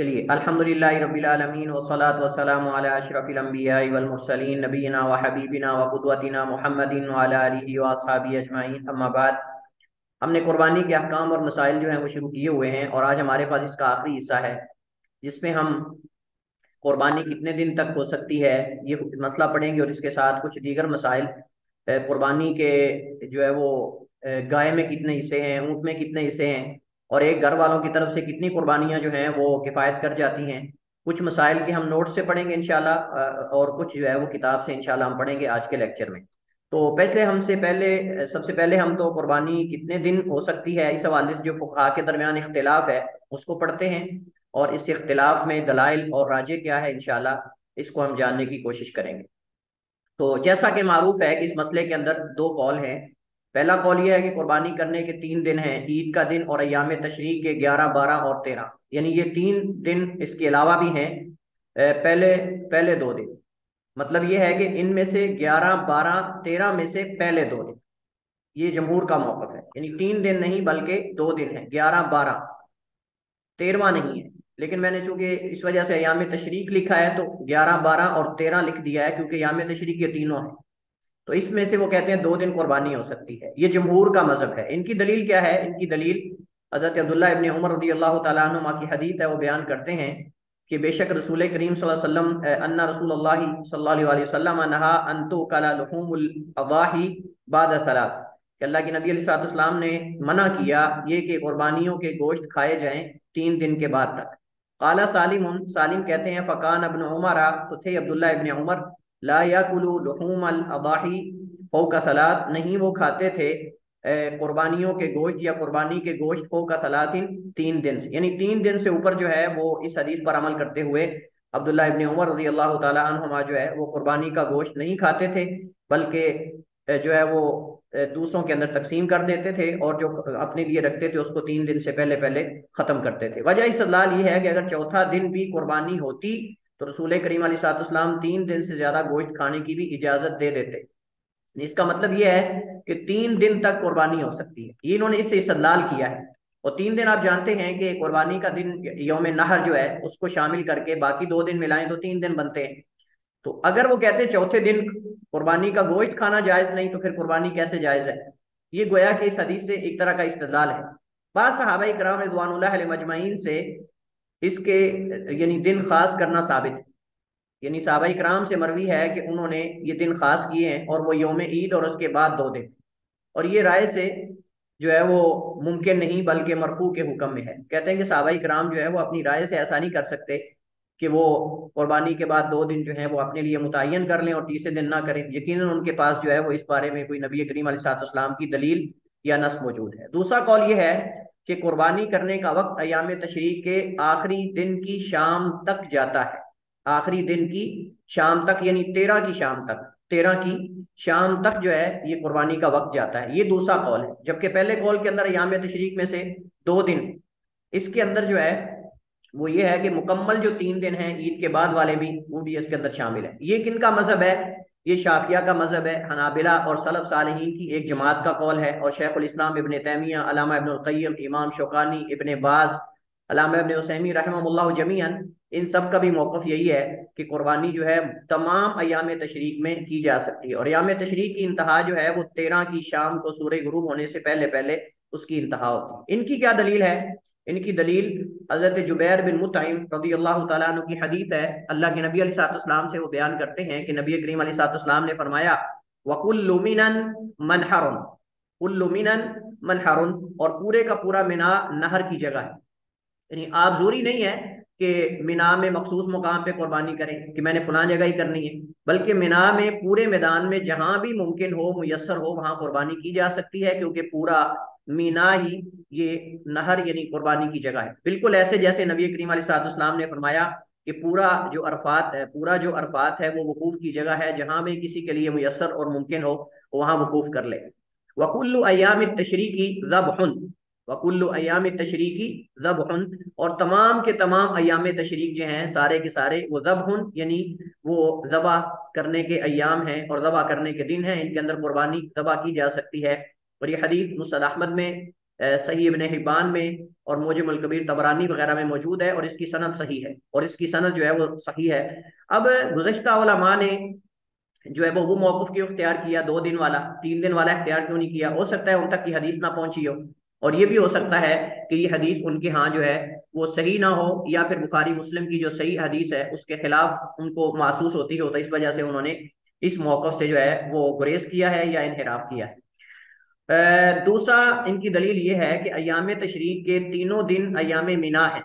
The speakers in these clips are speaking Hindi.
चलिए, अल्हम्दुलिल्लाहि रब्बिल आलमीन वस्सलातु वस्सलामु अला अशरफिल अंबियाइ वल मुरसलीन नबीना व हबीबिना व कुदवतिना मुहम्मदिन व अला आलिहि व अस्हाबिहि अजमाइन, अम्मा बाद। हमने कुर्बानी के अहकाम और मसाइल जो हैं वो शुरू किए हुए हैं, और आज हमारे पास इसका आखिरी हिस्सा है जिसमें हम कुर्बानी कितने दिन तक हो सकती है ये मसला पढ़ेंगे, और इसके साथ कुछ दीगर मसाइल। कुर्बानी के जो है वो गाय में कितने हिस्से हैं, ऊँट में कितने हिस्से हैं, और एक घर वालों की तरफ से कितनी कुर्बानियां जो हैं वो किफ़ायत कर जाती हैं। कुछ मसाइल के हम नोट से पढ़ेंगे इंशाल्लाह, और कुछ जो है वो किताब से इंशाल्लाह हम पढ़ेंगे आज के लेक्चर में। तो सबसे पहले हम तो कुर्बानी कितने दिन हो सकती है इस हवाले से जो फुकहा के दरमियान इख्तिलाफ है उसको पढ़ते हैं, और इस इख्तिलाफ में दलाइल और राजे क्या है इंशाल्लाह इसको हम जानने की कोशिश करेंगे। तो जैसा कि मारूफ है कि इस मसले के अंदर दो कौल हैं। पहला कौल यह है कि कुर्बानी करने के 3 दिन हैं, ईद का दिन और अय्याम तशरीक के 11, 12 और 13, यानी ये 3 दिन इसके अलावा भी हैं। पहले पहले 2 दिन, मतलब ये है कि इनमें से 11, 12, 13 में से पहले 2 दिन, ये जमहूर का मौक़िफ़ है। यानी 3 दिन नहीं बल्कि 2 दिन है, 11, 12, 13वां नहीं है। लेकिन मैंने चूंकि इस वजह से अयाम तशरीक लिखा है तो 11, 12 और 13 लिख दिया है, क्योंकि अयाम तशरीक ये तीनों है। तो इसमें से वो कहते हैं 2 दिन कुर्बानी हो सकती है, ये जमहूर का मजहब है। इनकी दलील क्या है? इनकी दलील हज़रत अब्दुल्ला इब्न उमर रज़ी अल्लाह तआला अन्हुमा की हदीस है। वो बयान करते हैं कि बेशक रसूल करीम सल्लल्लाहु अलैहि वसल्लम अन्ना रसूलुल्लाह सल्लल्लाहु अलैहि वसल्लम नहा अन तुकला लुहूमुल अज़ाही बाद सलात, कि अल्लाह के नबी अलैहि सल्लम ने मना किया ये कि कुर्बानियों के गोश्त खाए जाएं 3 दिन के बाद तक। काला सालिम, सालिम कहते हैं फ़कान अब्न उमर, तो थे अब्दुल्ला इब्न उमर, ला याकुलु लुहूम अल अदाही फौका सलात, नहीं वो खाते थे कुर्बानियों के गोश्त या कुर्बानी के गोश्त फौका सलातिन 3 दिन से, यानी 3 दिन से ऊपर जो है वो इस हदीस पर अमल करते हुए अब्दुल्ला इब्न उमर रज़ी अल्लाह तआला अन्हुमा जो है वो कुर्बानी का गोश्त नहीं खाते थे, बल्कि जो है वो दूसरों के अंदर तकसीम कर देते थे, और जो अपने लिए रखते थे उसको 3 दिन से पहले पहले खत्म करते थे। वजह इस्तदलाल ये है कि अगर चौथा दिन भी कुर्बानी होती तो रसूल करीम अलैहिस्सलाम 3 दिन से ज्यादा गोश्त खाने की भी इजाजत दे देते। इसका मतलब यह है कि 3 दिन तक कुर्बानी हो सकती है, ये इन्होंने इससे इस्तदलाल किया है। और 3 दिन आप जानते हैं कि कुर्बानी का दिन यौम नहर जो है उसको शामिल करके बाकी 2 दिन मिलाएं तो 3 दिन बनते हैं। तो अगर वो कहते हैं चौथे दिन कुर्बानी का गोश्त खाना जायज नहीं, तो फिर कुर्बानी कैसे जायज है? ये गोया कि इस हदीस से एक तरह का इस्तदलाल है। बाद सहाबा इकराम रिज़वानुल्लाह अलैहिम अजमईन से इसके यानी दिन खास करना साबित है। यानी सहाबा इकराम से मरवी है कि उन्होंने ये दिन खास किए हैं, और वो यौम ईद और उसके बाद 2 दिन। और ये राय से जो है वो मुमकिन नहीं बल्कि मरफू के हुक्म में है। कहते हैं कि सहाबा इकराम जो है वो अपनी राय से ऐसा नहीं कर सकते कि वो कुर्बानी के बाद 2 दिन जो है वो अपने लिए मुतय्यन कर लें और तीसरे दिन ना करें। यकीनन उनके पास जो है वो इस बारे में कोई नबी करीम अलैहिस्सलाम की दलील या नस मौजूद है। दूसरा कौल ये है कि कुर्बानी करने का वक्त अयाम तशरीक के आखिरी दिन की शाम तक जाता है। आखिरी दिन की शाम तक, यानी 13 की शाम तक, 13 की शाम तक जो है ये कुर्बानी का वक्त जाता है। ये दूसरा कौल है। जबकि पहले कौल के अंदर अयाम तशरीक में से 2 दिन, इसके अंदर जो है वो ये है कि मुकम्मल जो 3 दिन हैं ईद के बाद वाले भी, वो भी इसके अंदर शामिल है। ये किनका मजहब है? ये शाफिया का मजहब है, हनाबिला और सलफ सालेहीन की एक जमात का कौल है। और शेखुल इस्लाम इब्न तैमिया, अल्लामा इब्नुल क़य्यिम, इमाम शौकानी, इब्न बाज, अल्लामा इब्न उसैमी रहमहुल्लाह जमीअन, इन सब का भी मौक़िफ़ यही है कि कुर्बानी जो है तमाम अयाम तशरीक में की जा सकती है। और अयाम तशरीक की इंतहा जो है वो 13 की शाम को सूरज गुरूब होने से पहले पहले उसकी इंतहा होती है। इनकी क्या दलील है? इनकी दलील हजरत जुबैर बिन मुतइम रज़ी अल्लाह तआला अन्हु की हदीस है। अल्लाह के नबी अलैहिस्सलाम से वो बयान करते हैं कि नबी करीम अलैहिस्सलाम ने फरमाया, वकुल्लु मिनन मनहरुन, कुल्लु मिनन मनहरुन, और पूरे का पूरा मिना नहर की जगह है। यानी आप जरूरी नहीं है कि मिना में मखसूस मुकाम पे कुर्बानी करें कि मैंने फलां जगह ही करनी है, बल्कि मिना में पूरे मैदान में जहां भी मुमकिन हो, मुयस्सर हो, वहां कुर्बानी की जा सकती है, क्योंकि पूरा मीना ही ये नहर यानी कुर्बानी की जगह है। बिल्कुल ऐसे जैसे नबी करीम अलैहिस्सलाम ने फरमाया कि पूरा जो अरफात है वो वकूफ की जगह है, जहां भी किसी के लिए मुयस्सर और मुमकिन हो वहां वकूफ कर ले। वकुल्लु अय्याम तशरीकी ज़ब्हुन, वकुल्लु अय्याम तशरीकी ज़ब्हुन, और तमाम के तमाम अय्याम तशरीक जो हैं सारे के सारे वो ज़ब्हुन, यानी वो ज़बा करने के अय्याम हैं और ज़बा करने के दिन हैं। इनके अंदर कुर्बानी ज़बा की जा सकती है। और ये हदीस मुस्नद अहमद में सही इब्न हिब्बान में और मुजमुल कबीर तबरानी वगैरह में मौजूद है और इसकी सनद सही है, और इसकी सनद जो है वो सही है। अब गुज़श्ता उलमा ने जो है वो मौक़िफ़ क्यों इख्तियार किया, 2 दिन वाला, 3 दिन वाला इख्तियार क्यों नहीं किया? हो सकता है उन तक की हदीस ना पहुंची हो, और ये भी हो सकता है कि ये हदीस उनके यहाँ जो है वो सही ना हो, या फिर बुखारी मुस्लिम की जो सही हदीस है उसके खिलाफ उनको महसूस होती हो, तो इस वजह से उन्होंने इस मौक़िफ़ से जो है वो गुरेज किया है या इनहिराफ किया है। दूसरा इनकी दलील ये है कि अय्याम तशरीक के तीनों दिन अय्याम मिना है।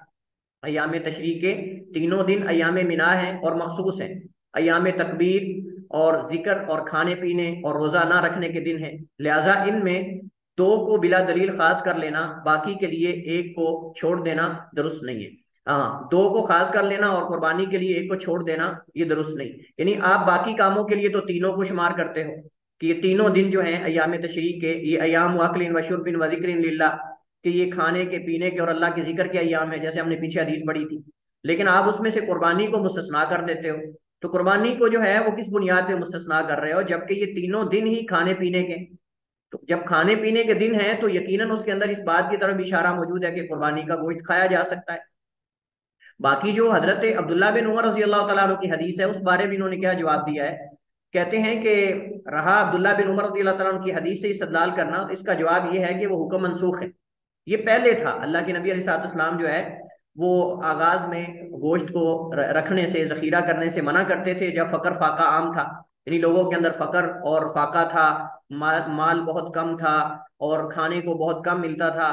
अय्याम तशरीक के तीनों दिन अय्याम मिना है और मखसूस हैं। अय्याम तकबीर और जिक्र और खाने पीने और रोजा ना रखने के दिन है, लिहाजा इनमें 2 को बिला दलील खास कर लेना, बाकी के लिए 1 को छोड़ देना दुरुस्त नहीं है। हाँ, 2 को खास कर लेना और कुर्बानी के लिए 1 को छोड़ देना ये दुरुस्त नहीं। यानी आप बाकी कामों के लिए तो तीनों को शुमार करते हो कि ये तीनों दिन जो हैं अय्याम तशरीक के, ये अय्याम अक्लिन व शुर्बिन व ज़िक्रिन लिल्लाह, कि ये खाने के पीने के और अल्लाह के जिक्र के अय्याम है, जैसे हमने पीछे हदीस पढ़ी थी। लेकिन आप उसमें से कुर्बानी को मुस्तस्ना कर देते हो। तो कुर्बानी को जो है वो किस बुनियाद पे मुस्तस्ना कर रहे हो, जबकि ये तीनों दिन ही खाने पीने के। तो जब खाने पीने के दिन है तो यकीनन उसके अंदर इस बात की तरफ इशारा मौजूद है कि कुर्बानी का गोश्त खाया जा सकता है। बाकी जो हजरत अब्दुल्ला बिन उमर रजी अल्लाह तआला अन्हु की हदीस है, उस बारे में इन्होंने क्या जवाब दिया है? कहते हैं कि रहा अब्दुल्ला बिन उमर रजी अल्लाह तआला अन्हु की हदीस से इस्तदलाल करना, तो इसका जवाब ये है कि वो हुक्म मनसूख है। ये पहले था, अल्लाह के नबी अलैहिस्सलाम जो है वो आगाज में गोश्त को रखने से, जखीरा करने से मना करते थे जब फकर फाका आम था, यानी लोगों के अंदर फकर और फाका था, माल बहुत कम था और खाने को बहुत कम मिलता था।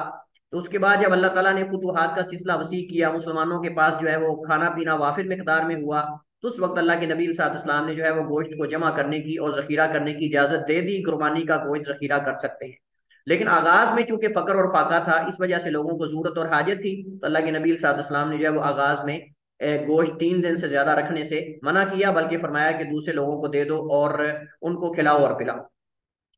तो उसके बाद जब अल्लाह ताला ने फुतूहात का सिलसिला वसी किया, मुसलमानों के पास जो है वो खाना पीना वाफिर मिकदार में हुआ, तो उस वक्त अल्लाह के नबी अलैहिस्सलाम ने जो है वो गोश्त को जमा करने की और जखीरा करने की इजाजत दे दी। कुर्बानी का गोश्त जखीरा कर सकते हैं। लेकिन आगाज में चूंकि फकर और फाका था, इस वजह से लोगों को जरूरत और हाजत थी, तो अल्लाह के नबी सल्लल्लाहु ने जो है वो आगाज में गोश्त 3 दिन से ज्यादा रखने से मना किया, बल्कि फरमाया कि दूसरे लोगों को दे दो और उनको खिलाओ और पिलाओ।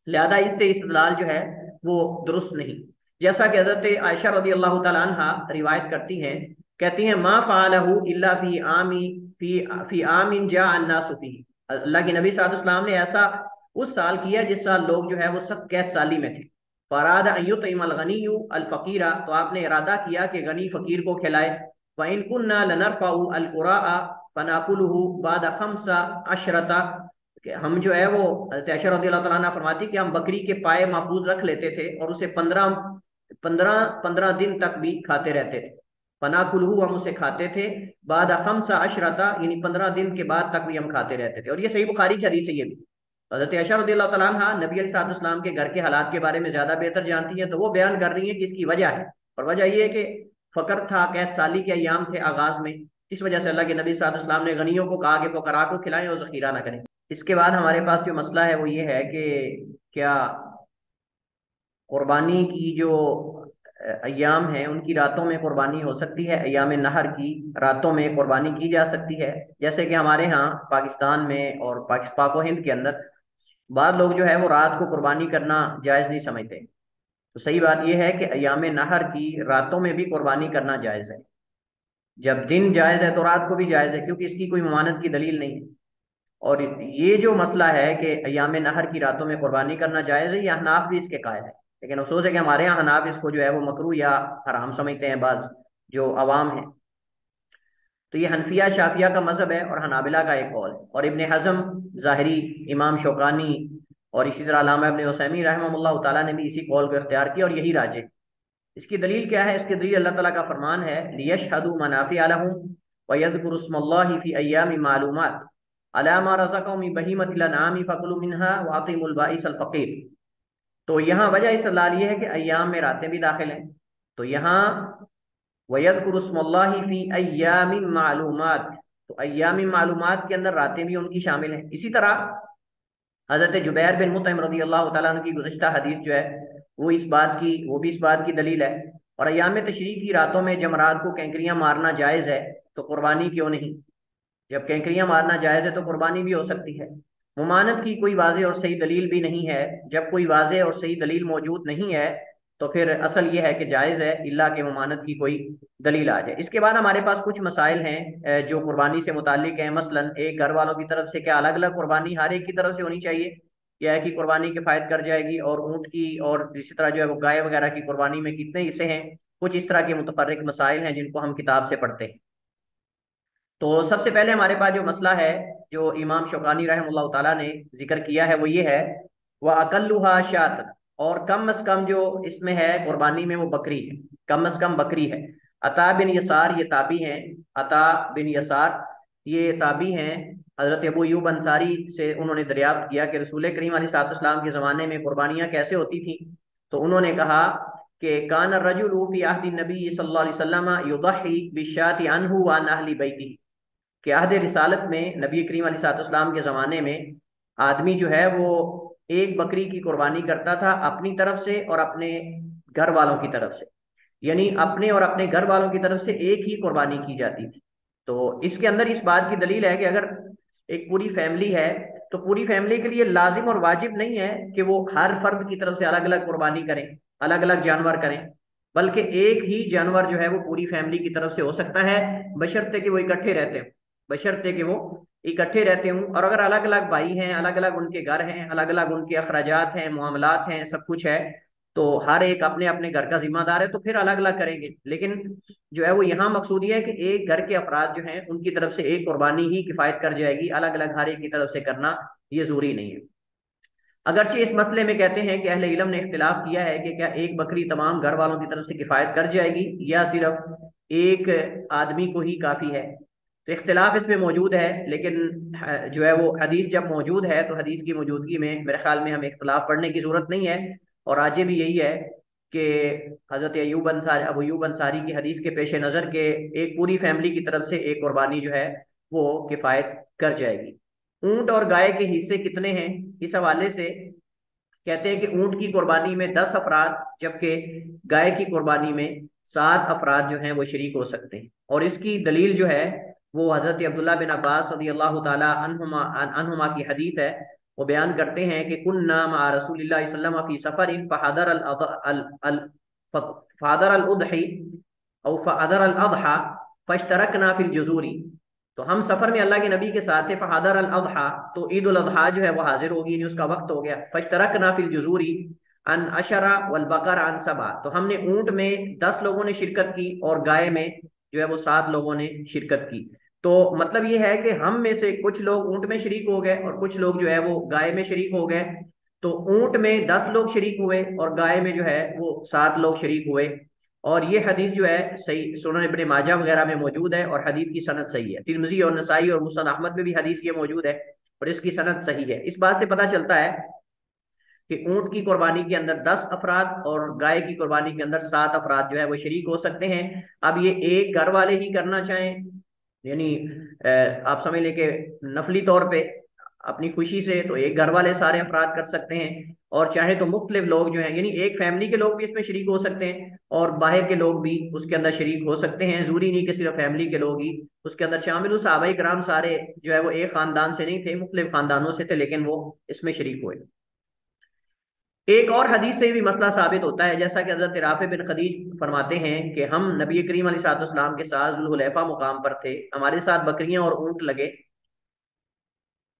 लिहाजा इससे इस्तेदलाल जो है वो दुरुस्त नहीं। जैसा कि हजरत आयशा रदी अल्लाह तआला अन्हा रिवायत करती हैं, कहती हैं मा फ़अलहु इल्ला फी आमी फी फी आमिन जा अन्नासु फी। अल्लाह के नबी सल्लल्लाहु अलैहि वसल्लम ने ऐसा उस साल किया जिस साल लोग जो है वो सख्त कैद साली में थे। फराद अयुतइमल गनियु अल फकीरा, तो आपने इरादा किया कि गनी फकीर को खिलाए। व इन कुन्ना लनरफउ अल कुराआ फनाकुलहु बाद खम्सा अशरता, कि हम जो है वो हज़रत आयशा रज़ियल्लाहु तआला अन्हा फरमाती कि हम बकरी के पाए महफूज रख लेते थे और उसे 15 दिन तक भी खाते रहते थे। फनाकुलहु, हम उसे खाते थे, बाद खम्सा अशरता, यानी 15 दिन के बाद तक भी हम खाते रहते थे। और ये सही बुखारी की हदीस है। ये भी हज़रत आयशा रज़ियल्लाहु तआला अन्हा नबी अलैहिस्सलाम के घर के हालात के बारे में ज्यादा बेहतर जानती हैं, तो वो बयान कर रही है कि इसकी वजह है। और वजह ये है कि फकर था, कैद साली के अयाम थे आगाज में, इस वजह से अल्लाह के नबी सल्लल्लाहु अलैहि वसल्लम ने गनियों को कहा कि फकरा को खिलाएं और जखीरा ना करें। इसके बाद हमारे पास जो मसला है वो ये है कि क्या कुर्बानी की जो अयाम है उनकी रातों में कुर्बानी हो सकती है? अयाम नहर की रातों में कुर्बानी की जा सकती है? जैसे कि हमारे यहाँ पाकिस्तान में और पाक हिंद के अंदर बाद लोग जो है वो रात को कुर्बानी करना जायज़ नहीं समझते। तो सही बात यह है कि अयाम नहर की रातों में भी कुर्बानी करना जायज़ है। जब दिन जायज़ है तो रात को भी जायज़ है, क्योंकि इसकी कोई ममानत की दलील नहीं है। और ये जो मसला है कि अयाम नहर की रातों में कुर्बानी करना जायज़ है, ये हनाफ भी इसके कायल है। लेकिन अफसोस है कि हमारे यहाँ हनाफ इसको जो है वो मकरू या हराम समझते हैं, बाज जो अवाम है। तो ये हनफिया शाफिया का मजहब है और हनाबिला का एक कौल है। और इब्न हज़म ज़ाहिरी, इमाम शौकानी और इसी तरह अल्लामा इब्न उसैमी रहमतुल्लाह ताला ने भी इसी कौल को इख्तियार किया, और यही राजे। इसकी दलील क्या है? इसकी दलील अल्लाह ताला का फरमान है, लियशहदू मनाफिअ लहुम व यज़कुरु स्मल्लाहि फी अय्यामिन मालूमात अला मा रज़क़हुम मिन बहीमतिल अनआम फकुलू मिन्हा व अतिमुल बाइसल फ़क़ीर। तो यहाँ वजह इस्तेदलाल ये है कि अय्याम में रातें भी दाखिल हैं। तो यहाँ वयज़कुरु स्मल्लाहि फी अय्यामिन मालूमात, तो अय्यामिन मालूमात के अंदर रातें भी उनकी शामिल हैं। इसी तरह हजरत जुबैर बिन मुतइम रज़ी अल्लाह तआला अन्हु की गुज़श्ता हदीस जो है वो भी इस बात की दलील है। और अय्याम तशरीक की रातों में जमरात को कैंकरियां मारना जायज़ है, तो कुर्बानी क्यों नहीं? जब कैंकरियां मारना जायज़ है तो कुर्बानी भी हो सकती है। मुमानत की कोई वाज़ेह और सही दलील भी नहीं है। जब कोई वाज़ेह और सही दलील मौजूद नहीं है तो फिर असल ये है कि जायज़ है, इल्ला के मुमानत की कोई दलील आ जाए। इसके बाद हमारे पास कुछ मसाइल हैं जो कुर्बानी से मुतालिक हैं। मसलन एक घर वालों की तरफ से क्या अलग अलग कुर्बानी हर एक की तरफ से होनी चाहिए? क्या है कि कुर्बानी किफायत कर जाएगी, और ऊँट की और इसी तरह जो है वो गाय वगैरह की कुर्बानी में कितने हिस्से हैं। कुछ इस तरह के मुतफर्रिक मसाइल हैं जिनको हम किताब से पढ़ते हैं। तो सबसे पहले हमारे पास जो मसला है, जो इमाम शौकानी रहमतुल्लाह ताला ने जिक्र किया है, वो ये है, वह अकल्लुहा शात, और कम अज कम जो इसमें है कुर्बानी में वो बकरी है, कम अज कम बकरी है। अता बिन यसार ये ताबी हैं, अता बिन यसार ये ताबी हैं। हजरत अबू यूब अंसारी से उन्होंने दरियाफ्त किया कि रसूल करीम अलैहिस्सलाम के ज़माने में कुर्बानियाँ कैसे होती थी। तो उन्होंने कहा कि कान रजुलु फी अहदी नबी सल्लल्लाहु अलैहि वसल्लम युदही बिशाति अनहु व अन अहली बैतिही, कि अहद रिसालत में नबी करीम अलैहिस्सलाम के ज़माने में आदमी जो है वो एक बकरी की कुर्बानी करता था अपनी तरफ से और अपने घर वालों की तरफ से, यानी अपने और अपने घर वालों की तरफ से एक ही कुर्बानी की जाती थी। तो इसके अंदर इस बात की दलील है कि अगर एक पूरी फैमिली है तो पूरी फैमिली के लिए लाजिम और वाजिब नहीं है कि वो हर फर्द की तरफ से अलग अलग कुर्बानी करें, अलग अलग जानवर करें, बल्कि एक ही जानवर जो है वो पूरी फैमिली की तरफ से हो सकता है, बशर्ते कि वो इकट्ठे रहते हो, बशर्ते कि वो इकट्ठे रहते हों। और अगर अलग अलग भाई हैं, अलग अलग उनके घर हैं, अलग अलग उनके अखराजात हैं, मामलात हैं, सब कुछ है, तो हर एक अपने अपने घर का जिम्मेदार है, तो फिर अलग अलग करेंगे। लेकिन जो है वो यहाँ मकसूद ये है कि एक घर के अफराद जो हैं उनकी तरफ से एक कुर्बानी ही किफायत कर जाएगी, अलग अलग हर एक की तरफ से करना ये जरूरी नहीं है। अगरचे इस मसले में कहते हैं कि अहले इल्म ने इख्तिलाफ किया है कि क्या एक बकरी तमाम घर वालों की तरफ से किफायत कर जाएगी या सिर्फ एक आदमी को ही काफ़ी है। तो इख्तिलाफ इसमें मौजूद है, लेकिन जो है वो हदीस जब मौजूद है तो हदीस की मौजूदगी में मेरे ख्याल में हमें इख्तिलाफ पढ़ने की ज़रूरत नहीं है। और आज भी यही है कि हज़रत अयूब अंसारी, अबू अयूब अंसारी की हदीस के पेश नज़र के एक पूरी फैमिली की तरफ से एक कुर्बानी जो है वो किफ़ायत कर जाएगी। ऊंट और गाय के हिस्से कितने हैं, इस हवाले से कहते हैं कि ऊंट की कुर्बानी में 10 अफराद, जबकि गाय की कुर्बानी में 7 अफराद जो हैं वो शरीक हो सकते हैं। और इसकी दलील जो है वो हजरत अब्दुल्ला बिन अब्बास रज़ियल्लाहु ताला अन्हुमा की हदीस है। वो बयान करते हैं कि कुन्ना मा रसूलिल्लाह सल्लल्लाहु अलैहि वसल्लम फी सफरिन फहदर अल उदही औ फहदर अल अदहा फश्तरकना फिल जुजूरी। तो हम सफर में अल्लाह के नबी के साथ थे, फहादर अल अदहा, तो ईद उल अदहा जो है वो हाजिर होगी, यानी उसका वक्त हो गया। फश्तरकना फिल जुजूरी अन अशरा वल बकर अन सबा, तो हमने ऊंट में 10 लोगों ने शिरकत की और गाय में जो है वो 7 लोगों ने शिरकत की। तो मतलब ये है कि हम में से कुछ लोग ऊंट में शरीक हो गए और कुछ लोग जो है वो गाय में शरीक हो गए। तो ऊंट में 10 लोग शरीक हुए और गाय में जो है वो 7 लोग शरीक हुए। और ये हदीस जो है सही सुनन इब्ने माजा वगैरह में मौजूद है और हदीस की सनद सही है। तिरमिजी और नसाई और मुस्नद अहमद में भी हदीस ये मौजूद है और इसकी सनद सही है। इस बात से पता चलता है कि ऊंट की कुर्बानी के अंदर 10 अफराद और गाय की कुर्बानी के अंदर 7 अफराद जो है वो शरीक हो सकते हैं। अब ये एक घर वाले ही करना चाहें, यानी आप समझ लें कि नफली तौर पे अपनी खुशी से, तो एक घर वाले सारे अफराद कर सकते हैं। और चाहे तो मुख्तलिफ लोग जो हैं, यानी एक फैमिली के लोग भी इसमें शरीक हो सकते हैं और बाहर के लोग भी उसके अंदर शरीक हो सकते हैं। जरूरी नहीं कि सिर्फ फैमिली के लोग ही उसके अंदर शामिल हो। सहाबाई कराम सारे जो है वो एक खानदान से नहीं थे, मुख्तलिफ खानदानों से थे, लेकिन वो इसमें शरीक हुए। एक और हदीस से भी मसला साबित होता है, जैसा कि हजरत राफे बिन खदीज फरमाते हैं कि हम नबी करीम अलैहिस्सलाम के साथ जुल्हुलैफा मुकाम पर थे, हमारे साथ बकरियां और ऊंट लगे,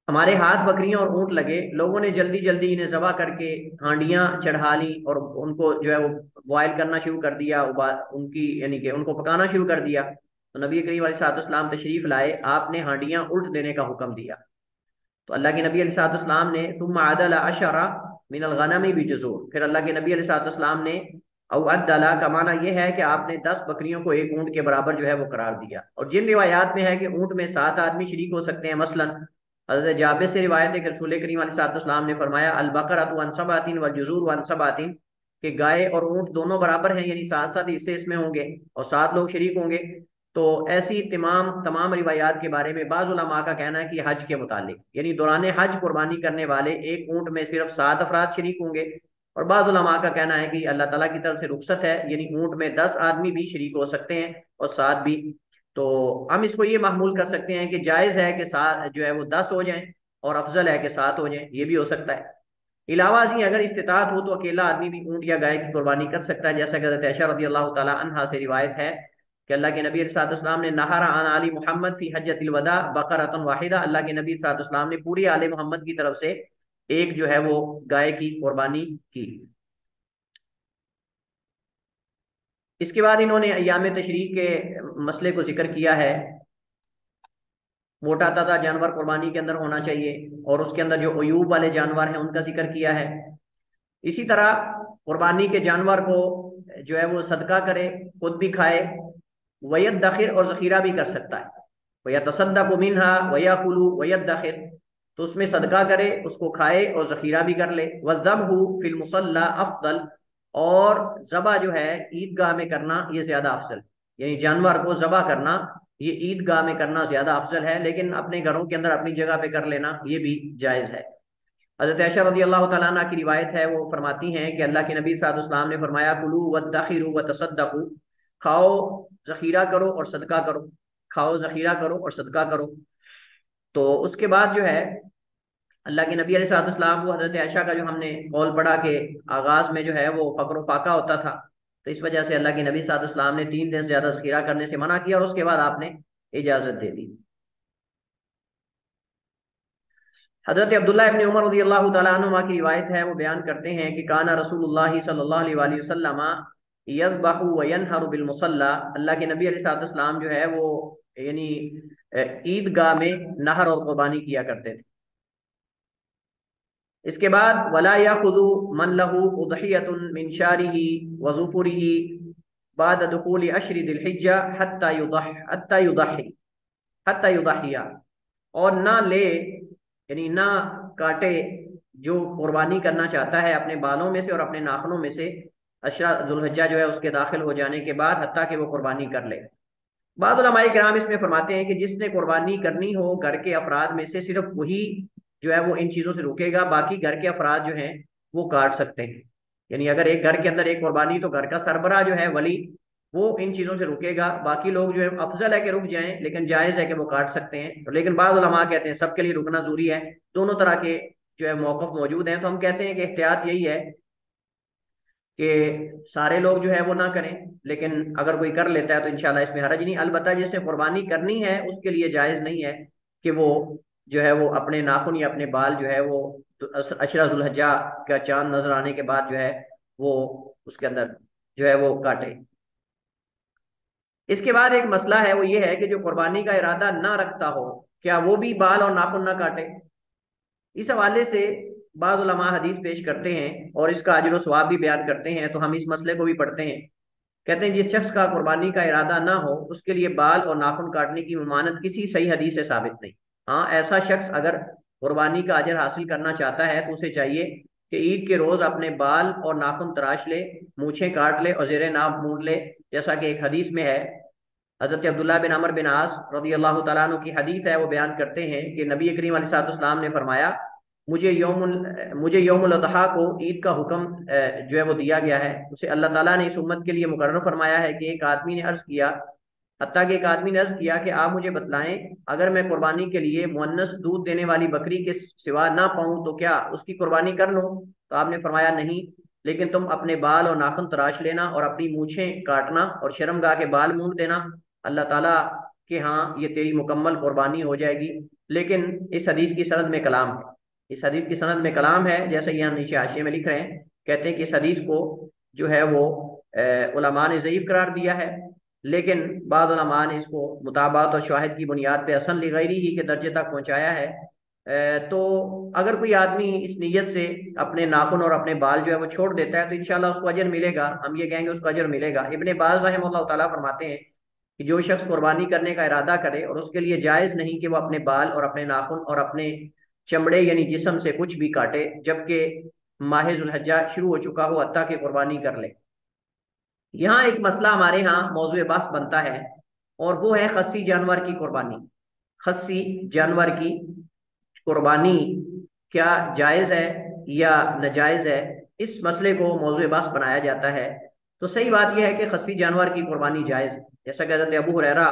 हमारे हाथ बकरियां और ऊंट लगे। लोगों ने जल्दी जल्दी इन्हें जबा करके हांडियां चढ़ा ली और उनको जो है वो बॉयल करना शुरू कर दिया, उनकी यानी कि उनको पकाना शुरू कर दिया। तो नबी करीम अलैहिस्सलाम तशरीफ लाए, आपने हांडियां उल्ट देने का हुक्म दिया। तो अल्लाह के नबी अलैहिस्सलाम ने सुम्मा अदल अशरा मिनल गनमी बिजुजूर, फिर अल्लाह के नबी अलैहिस्सलाम ने औ अदला का माना यह है कि आपने 10 बकरियों को एक ऊंट के बराबर जो है वो करार दिया। और जिन रिवायात में है कि ऊंट में 7 आदमी शरीक हो सकते हैं, मसलन हज़रत जाबिर से रिवायत है कि रसूल करीम अलैहिस्सलाम ने फरमाया अल बकरतु अन सबअतिन वल जुजूर अन सबअतिन, कि गाय और ऊंट दोनों बराबर हैं, यानी 7-7 हिस्से इसमें होंगे और 7 लोग शरीक होंगे। तो ऐसी तमाम तमाम रिवायात के बारे में बाज़ उलमा का कहना है कि हज के मुतालिक, यानी दौरान हज कुर्बानी करने वाले एक ऊंट में सिर्फ 7 अफराद शरीक होंगे। और बाज़ उलमा का कहना है कि अल्लाह ताला की तरफ से रुख्सत है, यानी ऊंट में 10 आदमी भी शरीक हो सकते हैं और 7 भी। तो हम इसको ये महमूल कर सकते हैं कि जायज़ है कि 7 जो है वो 10 हो जाएं और अफजल है कि 7 हो जाएं, ये भी हो सकता है। इलावा जी अगर इस्तिताअत हो तो अकेला आदमी भी ऊंट या गाय की कुर्बानी कर सकता है, जैसा कि हज़रत आयशा रज़ियल्लाहु ताला अन्हा से रिवायत है कि अल्लाह के नबी अलैहिस्सलाम ने नहरा अन आली मोहम्मद फी हज्जतिल वदा बकरतन वाहिदा, अल्लाह के नबी अलैहिस्सलाम ने पूरी आले मोहम्मद की तरफ से एक जो है वो गाय की कुर्बानी की। इसके बाद इन्होंने अय्याम तशरीक के मसले को जिक्र किया है। मोटा ताजा जानवर कुर्बानी के अंदर होना चाहिए, और उसके अंदर जो अयूब वाले जानवर हैं उनका जिक्र किया है। इसी तरह कुर्बानी के जानवर को जो है वो सदका करे, खुद भी खाए, वयद दाखिर और जखीरा भी कर सकता है। वया तसद्दक़ु मिन्हा वया कुलू वयद दाखिर, तो उसमें सदका करे, उसको खाए और जखीरा भी कर ले। वज़्ज़ब्हु फिल मुसल्ला अफदल, और ज़बा जो है ईदगाह में करना ये ज्यादा अफजल, यानी जानवर को ज़बा करना ये ईदगाह में करना ज्यादा अफजल है, लेकिन अपने घरों के अंदर अपनी जगह पे कर लेना ये भी जायज़ है। हज़रत आयशा रज़ी अल्लाह तआला अन्हा की रिवायत है, वो फरमाती हैं कि अल्लाह के नबी सल्लल्लाहु अलैहि वसल्लम ने फरमाया, कुलू वद्दखिरू वतसद्दक़ू, खाओ जखीरा करो और सदका करो, खाओ जखीरा करो और सदका करो। तो उसके बाद जो है अल्लाह के नबी अलैहिस्सलातु वस्सलाम, वो हज़रत आयशा का जो हमने कौल पढ़ा के आगाज में जो है वो फक्र फाका होता था, तो इस वजह से अल्लाह के नबी सल्लल्लाहु अलैहि वसल्लम ने 3 दिन से ज्यादा जखीरा करने से मना किया, और उसके बाद आपने इजाजत दे दी। हजरत अब्दुल्लाह इब्न उमर रज़ियल्लाहु तआला अन्हुमा की रिवायत है, वो बयान करते हैं कि काना रसूलुल्लाह सल्लल्लाहु अलैहि वसल्लम यज़बहु व यनहरु बिल मुसल्ला, अल्लाह के नबी अलैहि सलाम जो है वो यानी ईदगाह में नहर और कुर्बानी किया करते थे। इसके बाद वला याखुदु मन लहु उदहियतुन मिन शारिही व ज़ुफुरिही बाद दुखूल अशरि दिलहिज्जा हत्ता युदहिया, और ना ले यानी ना काटे जो कुर्बानी करना चाहता है अपने बालों में से और अपने नाखूनों में से अशरा जुल्हज्जा जो है उसके दाखिल हो जाने के बाद, हत्ता कि वो कुर्बानी कर ले। बाद उलमाए किराम इसमें फरमाते हैं कि जिसने कुर्बानी करनी हो घर के अफराद में से सिर्फ वही जो है वो इन चीज़ों से रुकेगा, बाकी घर के अफराद जो हैं वो काट सकते हैं। यानी अगर एक घर के अंदर एक कुर्बानी, तो घर का सरबराह जो है वली, वो इन चीज़ों से रुकेगा, बाकी लोग जो है अफजल है कि रुक जाएं, लेकिन जायज़ है कि वो काट सकते हैं। लेकिन बाद उलमा कहते हैं सबके लिए रुकना जरूरी है, दोनों तरह के जो है मौक़िफ़ मौजूद हैं। तो हम कहते हैं कि एहतियात यही है कि सारे लोग जो है वो ना करें, लेकिन अगर कोई कर लेता है तो इंशाल्लाह इसमें हरज नहीं। अलबत्ता जिसने कुर्बानी करनी है उसके लिए जायज़ नहीं है कि वो जो है वो अपने नाखून या अपने बाल जो है वो अशरा जुल्हज्जा का चांद नजर आने के बाद जो है वो उसके अंदर जो है वो काटे। इसके बाद एक मसला है, वो ये है कि जो कुर्बानी का इरादा ना रखता हो, क्या वो भी बाल और नाखून ना काटे? इस हवाले से बाद उलमा हदीस पेश करते हैं और इसका अजर व सवाब भी बयान करते हैं, तो हम इस मसले को भी पढ़ते हैं। कहते हैं जिस शख्स का कुर्बानी का इरादा ना हो उसके लिए बाल और नाखून काटने की ममानत किसी सही हदीस से साबित नहीं। हाँ, ऐसा शख्स अगर कुर्बानी का अजर हासिल करना चाहता है तो उसे चाहिए कि ईद के रोज अपने बाल और नाखून तराश ले, मूछें काट ले और जेरे नाब मूंद ले, जैसा कि एक हदीस में है। हजरत अब्दुल्लाह बिन अमर बिन आस रज़ी अल्लाह तआला अन्हु की हदीस है, वो बयान करते हैं कि नबी करीम अलैहिस्सलाम ने फरमाया, मुझे यौमुल अज़हा को ईद का हुक्म जो है वो दिया गया है। उसे अल्लाह ताला ने इस उम्मत के लिए मुकर्रर फरमाया है कि एक आदमी ने अर्ज किया, हत्ता कि एक आदमी ने अर्ज किया कि आप मुझे बतलाएं, अगर मैं कुर्बानी के लिए मुअन्नस दूध देने वाली बकरी के सिवा ना पाऊं तो क्या उसकी कुर्बानी कर लूं? तो आपने फरमाया नहीं, लेकिन तुम अपने बाल और नाखून तराश लेना और अपनी मूछें काटना और शर्मगाह के बाल मूंद देना, अल्लाह ताला के हाँ ये तेरी मुकम्मल कुर्बानी हो जाएगी। लेकिन इस हदीस की सनद में कलाम है, इस हदीस की सनद में कलाम है, जैसे यहाँ नीचे हाशिए में लिख रहे हैं। कहते हैं कि इस हदीस को जो है वो उलमा ने ज़ईफ करार दिया है, लेकिन बाद उलमा ने इसको मुताबात और शाहिद की बुनियाद पे हसन लिगैरी ही के दर्जे तक पहुँचाया है। तो अगर कोई आदमी इस नीयत से अपने नाखून और अपने बाल जो है वो छोड़ देता है तो इंशाल्लाह उसको अजर मिलेगा, हम ये कहेंगे उसको अजर मिलेगा। इब्ने बाज रहमतुल्लाह ताला फरमाते हैं कि जो शख्स कुर्बानी करने का इरादा करे और उसके लिए जायज़ नहीं कि वो अपने बाल और अपने नाखून और अपने चमड़े यानी जिस्म से कुछ भी काटे जबकि माह जुल्हज्जा शुरू हो चुका हो, हत्ता कि कुर्बानी कर ले। यहाँ एक मसला हमारे यहाँ मौजूद बहस बनता है, और वो है खस्सी जानवर की कुर्बानी। खस्सी जानवर की कुर्बानी क्या जायज़ है या नाजायज़ है, इस मसले को मौजूद बहस बनाया जाता है। तो सही बात यह है कि खस्सी जानवर की कुर्बानी जायज़ है, जैसा कि हज़रत अबू हुरैरा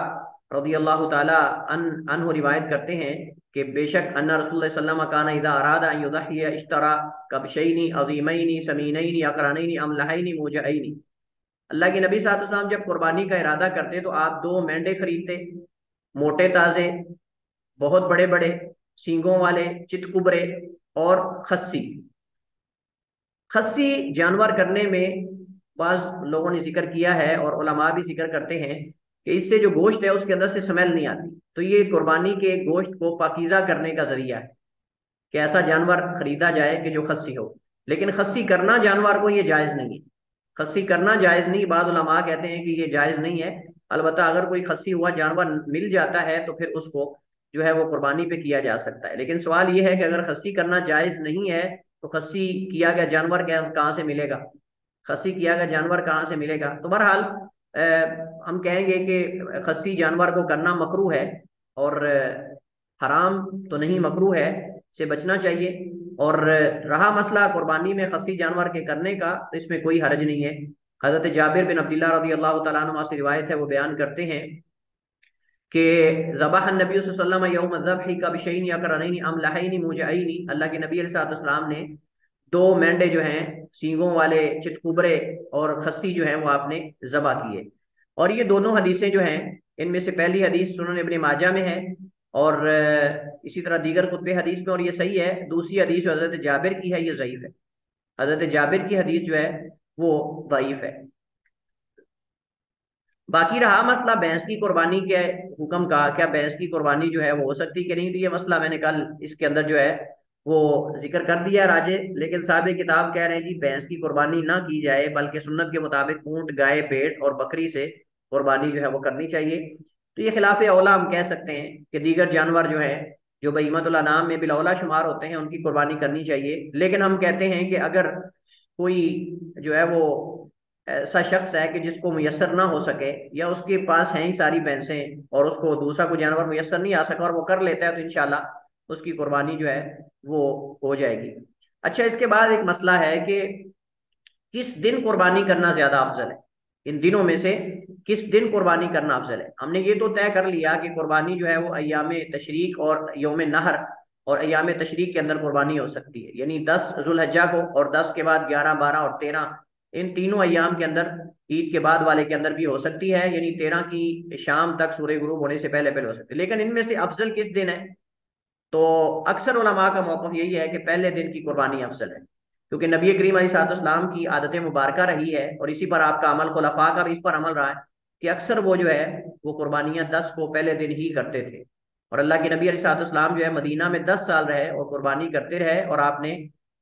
रज़ी अल्लाह ताला अन्हु रिवायत करते हैं कि बेशक अन्ना रसूलुल्लाह सल्लल्लाहु अलैहि वसल्लम काना इज़ा अरादा अन युदहिया इश्तरा कबशैनी अज़ीमैनी समीनैनी अक़रनैनी अमलहैनी मुजअैनी। अल्लाह के नबी सल्लल्लाहु अलैहि वसल्लम जब कुर्बानी का इरादा करते तो आप 2 मेंढे खरीदते, मोटे ताजे, बहुत बड़े बड़े, सींगों वाले, चितकुबरे और खस्सी। खस्सी जानवर करने में बाज लोगों ने जिक्र किया है और उलमा भी जिक्र करते हैं कि इससे जो गोश्त है उसके अंदर से स्मेल नहीं आती, तो ये कुर्बानी के गोश्त को पाकीज़ा करने का जरिया है कि ऐसा जानवर खरीदा जाए कि जो खस्सी हो। लेकिन खस्सी करना जानवर को ये जायज़ नहीं है। खस्सी करना जायज़ नहीं, बाद उलमा कहते हैं कि ये जायज़ नहीं है। अलबत्ता अगर कोई खस्सी हुआ जानवर मिल जाता है तो फिर उसको जो है वो कुर्बानी पे किया जा सकता है। लेकिन सवाल ये है कि अगर खस्सी करना जायज़ नहीं है तो खस्सी किया गया जानवर कहाँ से मिलेगा? खस्सी किया गया जानवर कहाँ से मिलेगा? तो बहरहाल हम कहेंगे कि खस्सी जानवर को करना मकरूह है, और हराम तो नहीं, मकरूह है, से बचना चाहिए। और रहा मसला कुर्बानी में खस्सी जानवर के करने का, तो इसमें कोई हरज नहीं है। हजरत जाबिर बिन अब्दुल्लाह रज़ी अल्लाह तआला अन्हुमा से रिवायत है, वो बयान करते हैं कि ज़बह नबी सल्लल्लाहु अलैहि वसल्लम यौम ज़ब्ही का बिशैइन यकरनैन अमलहैन मुजअैन, अल्लाह के नबी अलैहि सल्लल्लाहु अलैहि वसल्लम ने दो मेंढे जो हैं सींगों वाले, चितकुबरे और खस्सी जो हैं वो आपने ज़बह किए। और ये दोनों हदीसें जो हैं, इनमें से पहली हदीस सुनन इब्ने माजा में है और इसी तरह दीगर कुतबे हदीस में, और ये सही है। दूसरी हदीस जो हजरत जाबिर की है ये ज़ईफ है। हजरत जाबिर की हदीस जो है वो ज़ईफ है। बाकी रहा मसला भैंस की कुर्बानी के हुक्म का, क्या भैंस की कुर्बानी जो है वो हो सकती कि नहीं, तो ये मसला मैंने कल इसके अंदर जो है वो जिक्र कर दिया राजे। लेकिन साहब किताब कह रहे हैं जी भैंस की कुर्बानी ना की जाए, बल्कि सुन्नत के मुताबिक ऊंट, गाय, भेड़ और बकरी से कुर्बानी जो है वो करनी चाहिए। तो ये खिलाफ औला हम कह सकते हैं कि दीगर जानवर जो है जो बहीमतुल अनाम में बिलौला शुमार होते हैं उनकी कुर्बानी करनी चाहिए। लेकिन हम कहते हैं कि अगर कोई जो है वो ऐसा शख्स है कि जिसको मुयसर ना हो सके, या उसके पास हैं ही सारी भैंसें और उसको दूसरा कोई जानवर मुयसर नहीं आ सका और वो कर लेता है, तो इंशाल्लाह उसकी कुर्बानी जो है वो हो जाएगी। अच्छा, इसके बाद एक मसला है कि किस दिन कुर्बानी करना ज्यादा अफजल है, इन दिनों में से किस दिन कुर्बानी करना अफजल है। हमने ये तो तय कर लिया कि कुर्बानी जो है वो अय्याम तशरीक और यौम नहर और अय्याम तशरीक के अंदर कुर्बानी हो सकती है, यानी 10 जुल्हज्जा को और 10 के बाद 11, 12 और 13, इन तीनों अय्याम के अंदर, ईद के बाद वाले के अंदर भी हो सकती है, यानी 13 की शाम तक सूर्य गुरूब होने से पहले पहले हो सकती है। लेकिन इनमें से अफजल किस दिन है? तो अक्सर उलमा का मौक़िफ़ यही है कि पहले दिन की कुर्बानी अफजल है, क्योंकि नबी करीम अलैहिस्सलाम की आदत मुबारक रही है और इसी पर आपका अमल, खुलफा का भी इस पर अमल रहा है कि अक्सर वो जो है वो कुर्बानियाँ 10 को पहले दिन ही करते थे। और अल्लाह के नबी अलैहिस्सलाम जो है मदीना में 10 साल रहे और कुर्बानी करते रहे, और आपने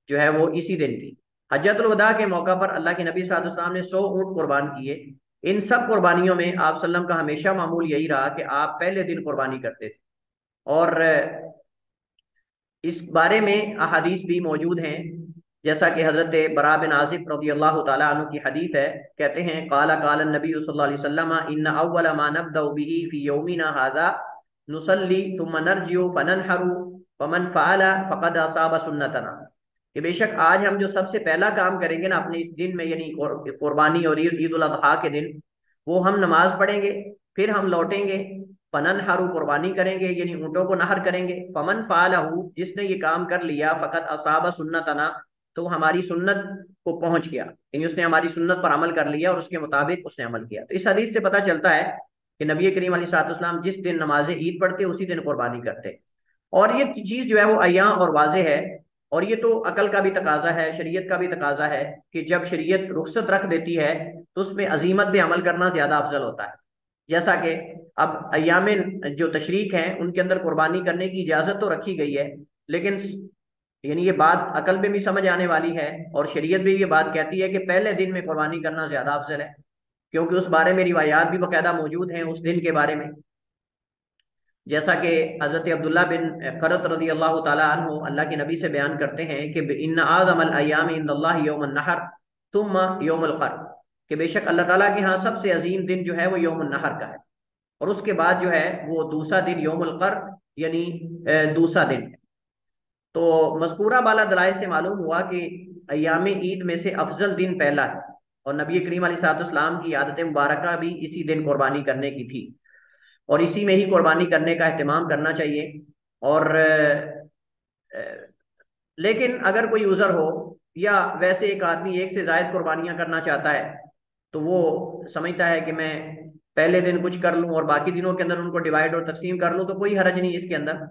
जो है वो इसी दिन की हज्जतुल वदा के मौका पर अल्लाह के नबी सल्लल्लाहु अलैहि वसल्लम ने 100 ऊँट कुर्बान किए। इन सब कुर्बानियों में आप सल्लम का हमेशा मामूल यही रहा कि आप पहले दिन कुर्बानी करते थे। और इस बारे में अहादीस भी मौजूद हैं, जैसा कि हजरत बरा बिन आसिफ रज़ी अल्लाह तआला अन्हु की हदीस है। कहते हैं काला काला नबी सल्लल्लाहु अलैहि वसल्लम इन्ना अव्वल मा नब्दउ बिही फी यौमिना हाज़ा नुसल्ली तुम्मा नरजिउ फननहरु फमन फ़अला फ़क़द असाब सुन्नतना, कि बेशक आज हम जो सबसे पहला काम करेंगे ना अपने इस दिन में, यानी कुर्बानी और ईद उल अज़हा के दिन, वो हम नमाज पढ़ेंगे, फिर हम लौटेंगे, पनन हारू कुर्बानी करेंगे, यानी ऊँटों को नहर करेंगे। पमन फालहू, जिसने ये काम कर लिया, फ़कत असाब सुन्नतना, तो हमारी सुन्नत को पहुंच गया, यानी उसने हमारी सुन्नत पर अमल कर लिया और उसके मुताबिक उसने अमल किया। तो इस हदीस से पता चलता है कि नबी करीम अलैहिस्सलाम जिस दिन नमाज ईद पढ़ते उसी दिन कुर्बानी करते। और ये चीज़ जो है वो अय्यां और वाज़ेह है, और ये तो अकल का भी तकाजा है, शरीयत का भी तकाजा है कि जब शरीयत रुख्सत रख देती है तो उसमें अजीमत पे अमल करना ज्यादा अफजल होता है। जैसा कि अब अय्याम जो तशरीक हैं उनके अंदर कुर्बानी करने की इजाजत तो रखी गई है, लेकिन यानी ये बात अकल में भी समझ आने वाली है और शरीयत भी ये बात कहती है कि पहले दिन में कुर्बानी करना ज्यादा अफजल है, क्योंकि उस बारे में रिवायात भी बाकायदा मौजूद हैं उस दिन के बारे में। जैसा कि हजरत अब्दुल्ला बिन क़रत रज़ी अल्लाह तआला अन्हु अल्लाह के नबी से बयान करते हैं कि इन्ना आज़मल अय्याम इंदल्लाहि यौमुन नहर तुम्मा यौमुल क़र, कि बेशक अल्लाह ताला के यहाँ सबसे अजीम दिन जो है वो यौमुन नहर का है, और उसके बाद जो है वो दूसरा दिन यौमुल क़र, यानी दूसरा दिन है। तो मज़कूरा बाला दलाइल से मालूम हुआ कि अय्याम ईद में से अफजल दिन पहला है, और नबी करीम अलैहिस्सलाम की आदत मुबारक भी इसी दिन कुर्बानी करने की थी, और इसी में ही कुर्बानी करने का एहतमाम करना चाहिए। और लेकिन अगर कोई उज़र हो, या वैसे एक आदमी एक से ज़ायद कुर्बानियाँ करना चाहता है, तो वो समझता है कि मैं पहले दिन कुछ कर लूँ और बाकी दिनों के अंदर उनको डिवाइड और तकसीम कर लूँ, तो कोई हरज नहीं इसके अंदर।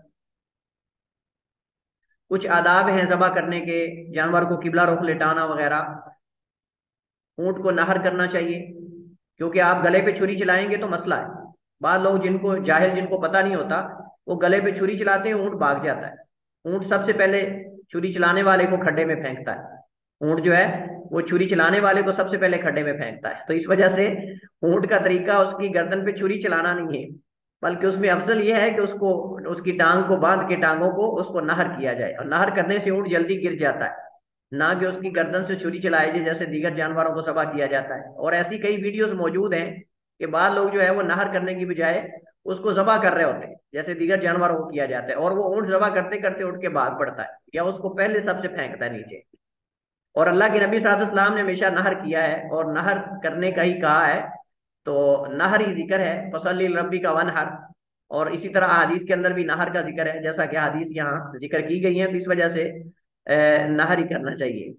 कुछ आदाब हैं ज़बह करने के, जानवर को किबला रुख लेटाना वगैरह। ऊँट को नहर करना चाहिए, क्योंकि आप गले पे छुरी चलाएंगे तो मसला है। बाद लोग जिनको जाहिल, जिनको पता नहीं होता, वो गले पे छुरी चलाते हैं, ऊँट भाग जाता है। ऊँट सबसे पहले छुरी चलाने वाले को खड्डे में फेंकता है। ऊँट जो है वो छुरी चलाने वाले को सबसे पहले खड्डे में फेंकता है। तो इस वजह से ऊँट का तरीका उसकी गर्दन पे छुरी चलाना नहीं है, बल्कि उसमें अफजल यह है कि उसको, उसकी टांग को बांध के टांगों को उसको नहर किया जाए। और नहर करने से ऊँट जल्दी गिर जाता है, ना कि उसकी गर्दन से छुरी चलाई जाए जैसे दीगर जानवरों को ज़बह किया जाता है। और ऐसी कई वीडियोस मौजूद हैं कि बाद लोग जो है वो नहर करने की बजाय उसको ज़बह कर रहे होते हैं जैसे दीगर जानवरों को किया जाता है, और वो ऊँट ज़बह करते करते उठ के भाग पड़ता है या उसको पहले सबसे फेंकता है नीचे। और अल्लाह के नबी सल्लल्लाहु अलैहि वसल्लम ने हमेशा नहर किया है और नहर करने का ही कहा है। तो नहर ही जिक्र है, फसल्लि रब्बी का वनहर। और इसी तरह हदीस के अंदर भी नहर का जिक्र है, जैसा कि हदीस यहाँ जिक्र की गई है, तो इस वजह से नहर ही करना चाहिए।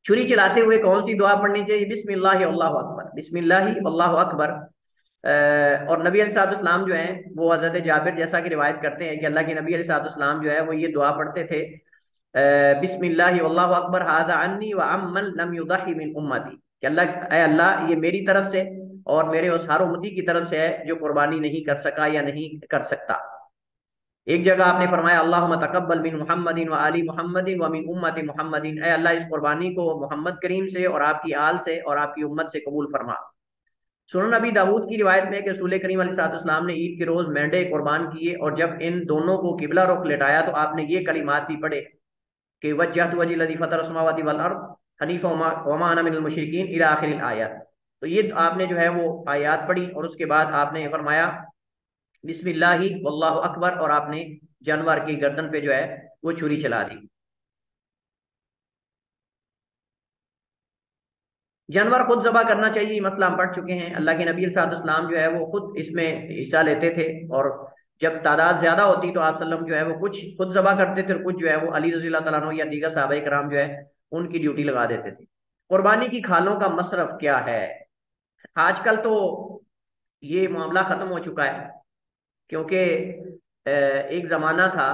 छुरी चलाते हुए कौन सी दुआ पढ़नी चाहिए? बिस्मिल्लाह अल्लाहु अकबर, बिस्मिल्लाह अल्लाहु अकबर। और नबी अलैहिस्सलाम जो है वो हजरत जाबिर जैसा कि रिवायत करते हैं कि अल्लाह के नबी अलैहिस्सलाम जो है वो ये दुआ पढ़ते थे, बिस्मिल्लाह अल्लाहु अकबर हादा अन्नी व अम्मन लम युदही मिन उम्मती, कि अल्लाह, ऐ अल्लाह ये मेरी तरफ से और मेरे उस हर उम्मती की तरफ से है जो कुर्बानी नहीं कर सका या नहीं कर सकता। एक जगह आपने फरमाया अल्लाहुम्मा तकब्बल मिन मुहम्मदिन व आली मुहम्मदिन व मिन उम्मति मुहम्मदिन, ऐ अल्लाह इस कुर्बानी को मोहम्मद करीम से और आपकी आल से और आपकी उम्मत से कबूल फरमा। सुनन नबी दाऊद की रिवायत में कि रसूल करीम अलैहिस्सलाम ने ईद के रोज मेंढे कुर्बान किए और जब इन दोनों को किबला रुख लेटाया तो आपने ये कलिमात भी पढ़े कि वज्जहतु वजही लज़ी फ़तरा समावाति वल अर्द हनीफ़ा वमा अना मिनल मुशरिकीन इला आखिरिल आयत। तो ये आपने जो है वो आयत पढ़ी और उसके बाद आपने फरमाया बिस्मिल्लाहि वल्लाहु अकबर, और आपने जानवर की गर्दन पे जो है वो छुरी चला दी। जानवर खुद जबा करना चाहिए, ये मसला हम पढ़ चुके हैं। अल्लाह के नबी सल्लल्लाहु जो है वो खुद इसमें हिस्सा लेते थे, और जब तादाद ज्यादा होती तो आप सल्लम जो है वो कुछ खुद जबा करते थे और कुछ जो है वो अली रज़ी अल्लाह तआला अन्हु या दीगर सहाबाए कराम जो है उनकी ड्यूटी लगा देते थे। कुर्बानी की खालों का मसरफ क्या है? आजकल तो ये मामला खत्म हो चुका है, क्योंकि एक ज़माना था,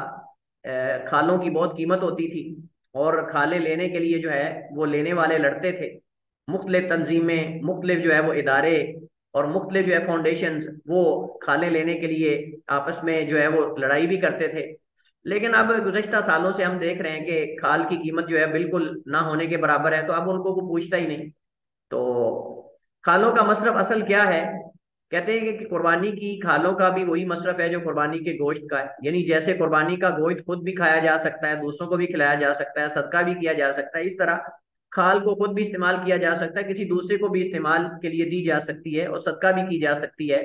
खालों की बहुत कीमत होती थी और खाले लेने के लिए जो है वो लेने वाले लड़ते थे। मुख्तलिफ तंजीमें, मुख्तलिफ जो है वो इदारे और मुख्तलिफ जो है फाउंडेशन, वो खाले लेने के लिए आपस में जो है वो लड़ाई भी करते थे। लेकिन अब गुज़श्ता सालों से हम देख रहे हैं कि खाल की कीमत जो है बिल्कुल ना होने के बराबर है, तो अब उनको को पूछता ही नहीं। तो खालों का मसरफ असल क्या है? कहते हैं कि कुर्बानी की खालों का भी वही मसरफ है जो कुर्बानी के गोश्त का है। यानी जैसे कुर्बानी का गोश्त खुद भी खाया जा सकता है, दूसरों को भी खिलाया जा सकता है, सदका भी किया जा सकता है, इस तरह खाल को खुद भी इस्तेमाल किया जा सकता है, किसी दूसरे को भी इस्तेमाल के लिए दी जा सकती है और सदका भी की जा सकती है।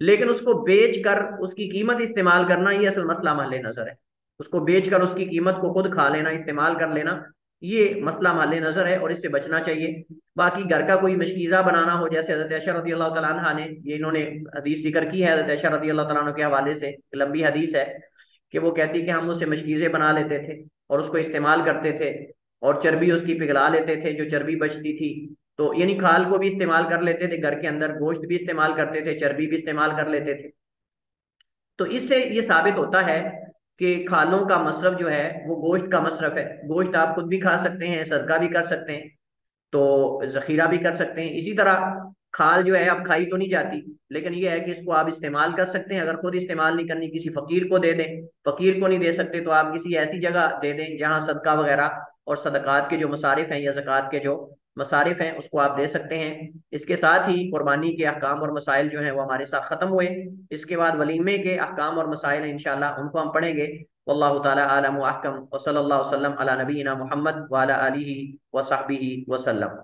लेकिन उसको बेच कर उसकी कीमत इस्तेमाल करना, ये असल मसला महल नजर है। उसको बेच कर उसकी कीमत को खुद खा लेना, इस्तेमाल कर लेना, ये मसला महल नजर है और इससे बचना चाहिए। बाकी घर का कोई मशकीज़ा बनाना हो, जैसे हज़रत आयशा रज़ी अल्लाह तआला अन्हा ने, ये इन्होंने हदीस जिक्र की है हज़रत आयशा रज़ी अल्लाह तआला अन्हा के हवाले से, लंबी हदीस है कि वो कहती कि हम उससे मशकीज़े बना लेते थे और उसको इस्तेमाल करते थे और चर्बी उसकी पिघला लेते थे, जो चर्बी बचती थी। तो यानी खाल को भी इस्तेमाल कर लेते थे घर के अंदर, गोश्त भी इस्तेमाल करते थे, चर्बी भी इस्तेमाल कर लेते थे। तो इससे ये साबित होता है कि खालों का मसरफ जो है वो गोश्त का मसरफ है। गोश्त आप खुद भी खा सकते हैं, सदका भी कर सकते हैं, तो जखीरा भी कर सकते हैं। इसी तरह खाल जो है अब खाई तो नहीं जाती, लेकिन ये है कि इसको आप इस्तेमाल कर सकते हैं। अगर खुद इस्तेमाल नहीं करनी, किसी फकीर को दे दें। फकीर को नहीं दे सकते तो आप किसी ऐसी जगह दे दें जहां सदका वगैरह और सदकात के जो मसारिफ हैं या ज़कात के जो मसारिफ हैं उसको आप दे सकते हैं। इसके साथ ही कुर्बानी के अहकाम और मसाइल जो हैं वो हमारे साथ ख़त्म हुए। इसके बाद वलीमे के अहकाम और मसाइल हैं, इंशाअल्लाह उनको हम पढ़ेंगे। वल्लाहु ताला आलम व अहकम व सल्लल्लाहु अलैहि वसल्लम अला नबीना मुहम्मद व अला आलिहि व सहबिहि वसल्लम।